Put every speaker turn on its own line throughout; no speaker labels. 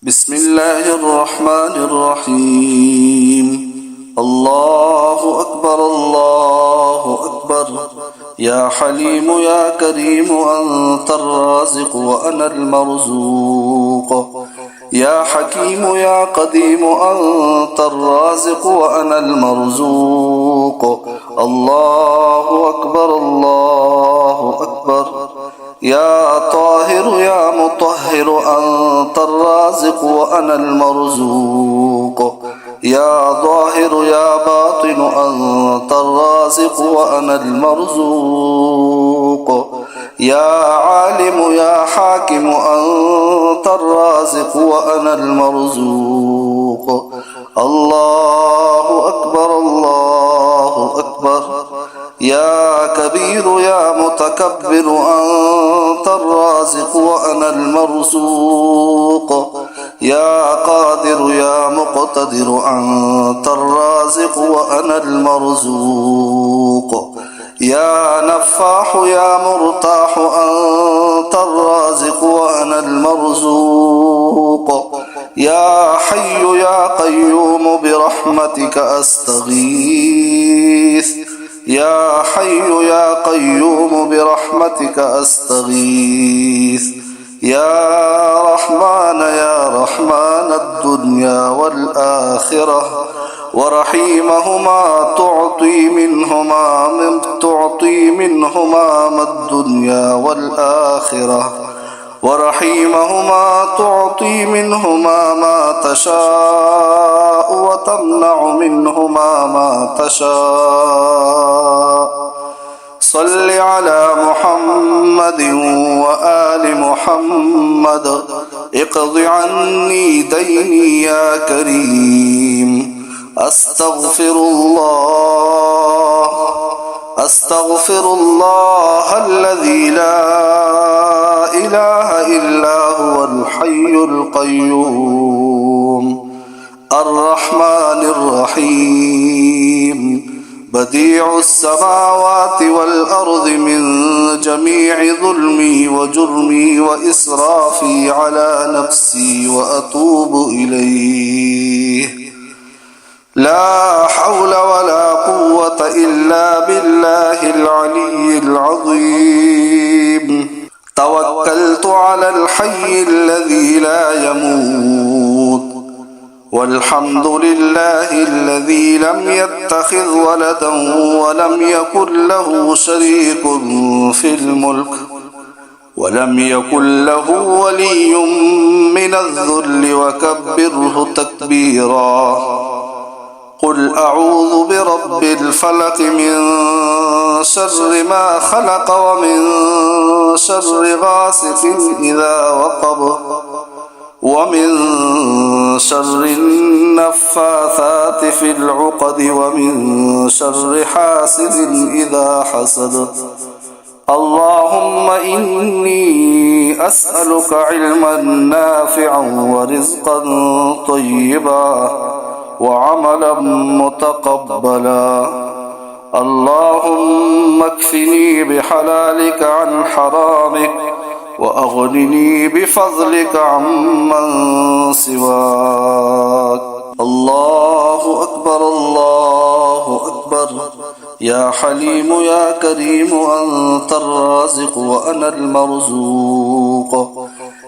بسم الله الرحمن الرحيم. الله أكبر الله أكبر. يا حليم يا كريم أنت الرازق وأنا المرزوق. يا حكيم يا قديم أنت الرازق وأنا المرزوق. الله أكبر الله أكبر. يا طاهر يا مطهر أنت الرازق وأنا المرزوق. يا ظاهر يا باطن أنت الرازق وأنا المرزوق. يا عالم يا حاكم أنت الرازق وأنا المرزوق. الله أكبر الله أكبر. يا كبير يا متكبر أنت الرازق وأنا المرزوق. يا قادر يا مقتدر أنت الرازق وأنا المرزوق. يا نفاح يا مرتاح أنت الرازق وأنا المرزوق. يا حي يا قيوم برحمتك أستغيث. يا حي يا قيوم برحمتك أستغيث. يا رحمن يا رحمن الدنيا والآخرة ورحيمهما تعطي منهما ما الدنيا والآخرة ورحيمهما تعطي منهما ما تشاء وتمنع منهما ما تشاء. صل على محمد وآل محمد. اقض عني ديني يا كريم. أستغفر الله الذي لا إله إلا هو الحي القيوم الرحمن الرحيم. بديع السماوات والأرض من جميع ظلمي وجرمي وإسرافي على نفسي وأتوب إليه. لا حول ولا قوة إلا بالله العلي العظيم. توكلت على الحي الذي لا يموت. والحمد لله الذي لم يتخذ ولدا ولم يكن له شريك في الملك ولم يكن له ولي من الذل وكبره تكبيرا. قل أعوذ برب الفلق من شر ما خلق ومن شر غاسق إذا وقب ومن شر النفاثات في العقد ومن شر حاسد إذا حسد. اللهم إني أسألك علما نافعا ورزقا طيبا وعملا متقبلا. اللهم اكفني بحلالك عن حرامك وأغنني بفضلك عمن سواك. الله أكبر الله أكبر. يا حليم يا كريم أنت الرازق وأنا المرزوق.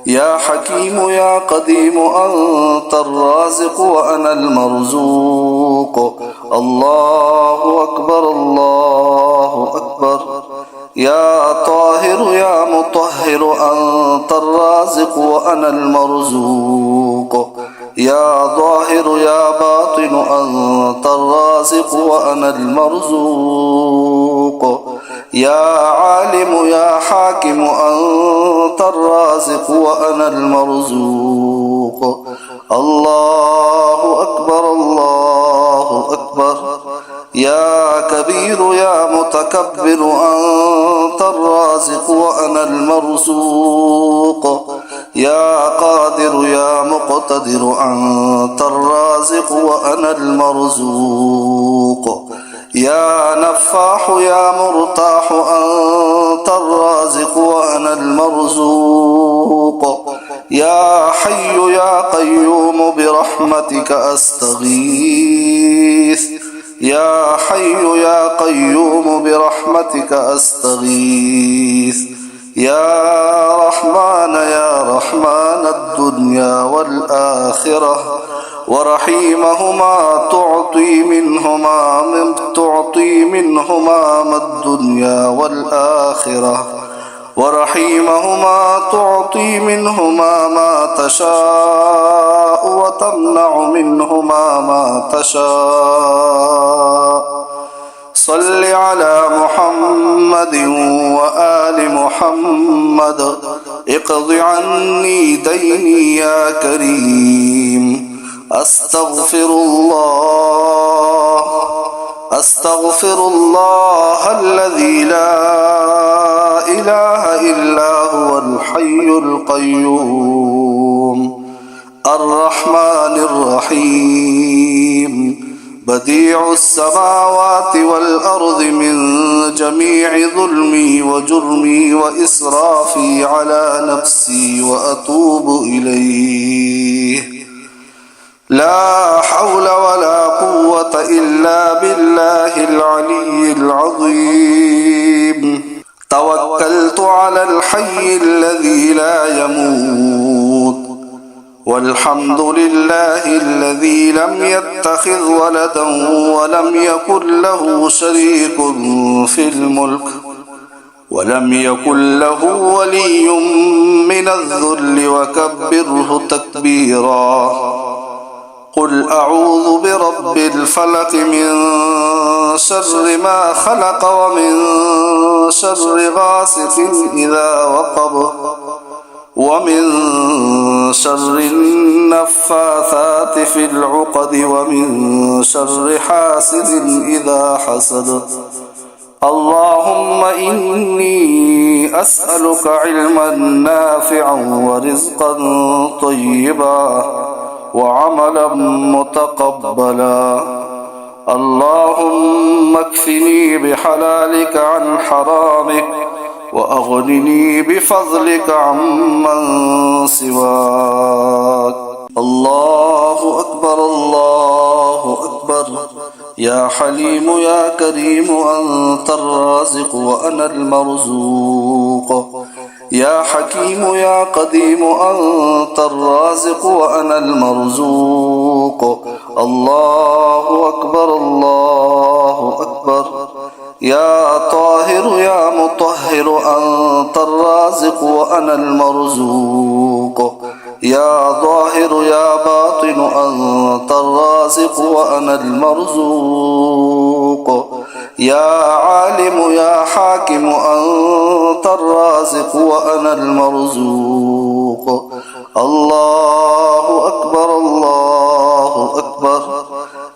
يا حكيم يا قديم أنت الرازق وأنا المرزوق. الله أكبر الله أكبر. يا طاهر يا مطهر أنت الرازق وأنا المرزوق. يا ظاهر يا باطن أنت الرازق وأنا المرزوق. يا عالم يا حاكم أنت الرازق وأنا المرزوق. الله أكبر الله أكبر. يا كبير يا متكبر أنت الرازق وأنا المرزوق. يا قادر يا مقتدر أنت الرازق وأنا المرزوق. يا نفاح يا مرتاح أنت الرازق وأنا المرزوق. يا حي يا قيوم برحمتك أستغيث يا حي يا قيوم برحمتك أستغيث يا رحمن الدنيا والآخرة ورحيمهما تعطي منهما ما الدنيا والآخرة ورحيمهما تعطي منهما ما تشاء وتمنع منهما ما تشاء صل على محمد وآل محمد اقض عني ديني يا كريم أستغفر الله الذي لا إله إلا هو الحي القيوم الرحمن الرحيم بديع السماوات والأرض من جميع ظلمي وجرمي وإسرافي على نفسي وأتوب إليه لا حول ولا قوة إلا بالله العلي العظيم توكلت على الحي الذي لا يموت والحمد لله الذي لم يتخذ ولدا ولم يكن له شريك في الملك ولم يكن له ولي من الذل وكبره تكبيرا قل أعوذ برب الفلق من شر ما خلق ومن شر غاسق إذا وقب ومن شر النفاثات في العقد ومن شر حاسد إذا حسد اللهم إني أسألك علما نافعا ورزقا طيبا وعملا متقبلا اللهم اكفني بحلالك عن حرامك وأغنني بفضلك عمن سواك الله أكبر الله أكبر يا حليم يا كريم أنت الرازق وأنا المرزوق يا حكيم يا قديم أنت الرازق وأنا المرزوق الله أكبر الله أكبر يا طاهر يا مطهر أنت الرازق وأنا المرزوق يا ظاهر يا باطن أنت الرازق وأنا المرزوق يا عالم يا حاكم أنت الرازق وأنا المرزوق الله أكبر الله أكبر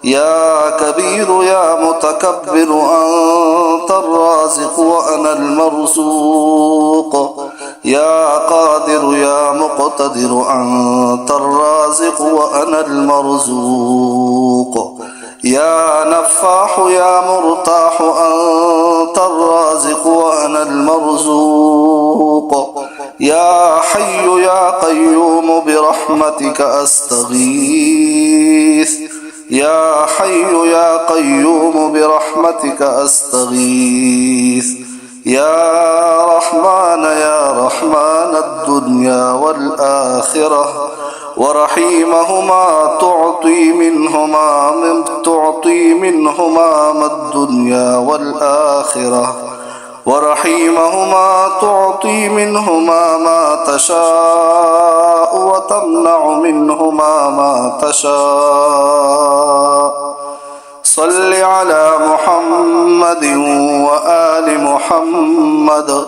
يا كبير يا متكبر أنت الرازق وأنا المرزوق يا قادر يا مقتدر أنت الرازق وأنا المرزوق يا نفاح يا مرتاح أنت الرازق وأنا المرزوق يا حي يا قيوم برحمتك أستغيث يا حي يا قيوم برحمتك أستغيث يا رحمن الدنيا والآخرة ورحيمهما تعطي منهما ما الدنيا والآخرة ورحيمهما تعطي منهما ما تشاء وتمنع منهما ما تشاء صل على محمد وآل محمد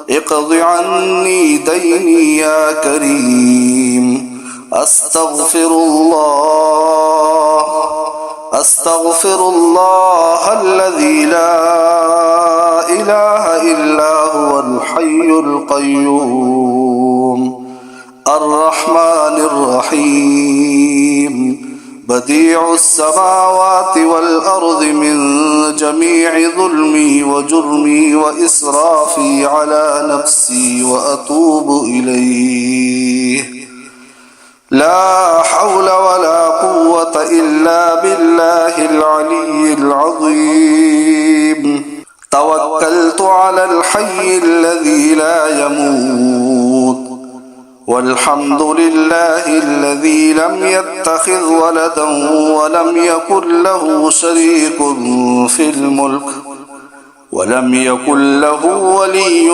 اقض عني ديني يا كريم أستغفر الله الذي لا إله إلا هو الحي القيوم الرحمن الرحيم بديع السماوات والأرض من جميع ظلمي وجرمي وإسرافي على نفسي وأتوب إليه لا حول ولا قوة إلا بالله العلي العظيم. توكلت على الحي الذي لا يموت، والحمد لله الذي لم يتخذ ولدا ولم يكن له شريك في الملك ولم يكن له ولي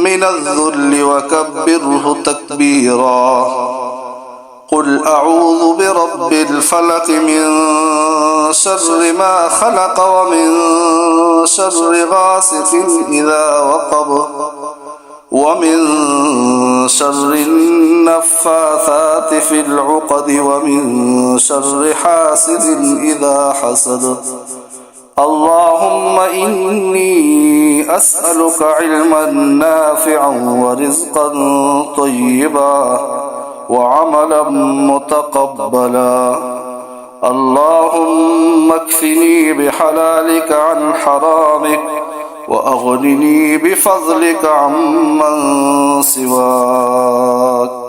من الذل وكبره تكبيرا. قل أعوذ برب الفلق من شر ما خلق ومن شر غاسق إذا وقب ومن شر النفاثات في العقد ومن شر حاسد إذا حسد. اللهم إني أسألك علما نافعا ورزقا طيبا وعملا متقبلا. اللهم اكفني بحلالك عن حرامك وأغنني بفضلك عمن سواك.